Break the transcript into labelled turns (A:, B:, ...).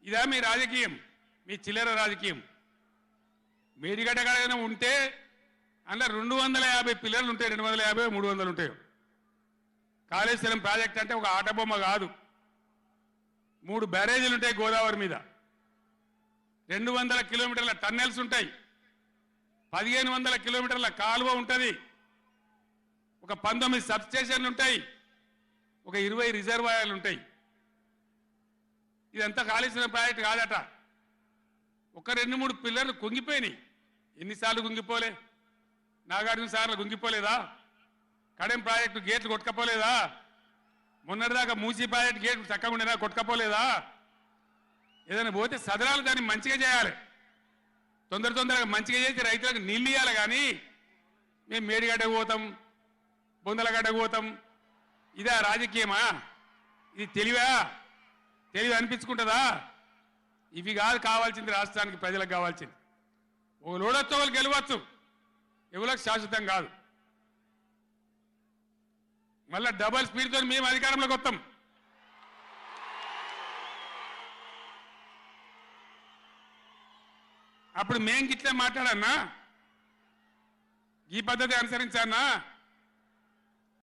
A: ఇదా మీ రాజకీయం? మీ చిల్లర రాజకీయం. మేడిగడ్డ కాడైనా ఉంటే అందులో 250 పిల్లర్లు ఉంటాయి, 250 300 ఉంటాయి. కాళేశ్వరం ప్రాజెక్ట్ అంటే ఒక ఆట బొమ్మ కాదు. 3 బ్యారేజీలు ఉంటాయి గోదావరి మీద, 200 కిలోమీటర్ల టన్నెల్స్ ఉంటాయి, 1500 కిలోమీటర్ల కాలువ ఉంటుంది, ఒక 19 సబ్స్టేషన్లు ఉంటాయి, ఒక 20 రిజర్వాయర్లు ఉంటాయి. ఇదంతా కాళేశ్వరం ప్రాజెక్ట్ కాదట. ఒక 2-3 పిల్లర్లు కుంగిపోయినాయి. ఎన్నిసార్లు కుంగిపోలే? నాగార్జున సార్లు కుంగిపోలేదా? కడెం ప్రాజెక్టు గేట్లు కొట్టుకపోలేదా? మొన్నటిదాకా మూసీ ప్రాజెక్టు గేట్లు చక్కగా ఉండేదా? కొట్టుకపోలేదా? ఏదైనా పోతే సదరాలు దాన్ని మంచిగా చేయాలి, తొందరగా మంచిగా చేసి రైతులకు నీళ్ళు ఇవ్వాలి. కానీ మేము మేడిగడ్డకు పోతాం, బొందలగడ్డకు పోతాం, ఇదా రాజకీయమా? ఇది తెలివి అనిపించుకుంటుందా? ఇవి కాదు కావాల్సింది, రాష్ట్రానికి ప్రజలకు కావాల్సింది. ఒక లోడొచ్చు, వాళ్ళు గెలవచ్చు, ఎవరికి శాశ్వతం కాదు. మళ్ళా డబల్ స్పీడ్తో మేము అధికారంలోకి వస్తాం. అప్పుడు మేం గిట్లే మాట్లాడన్నా, ఈ పద్ధతి అనుసరించానా?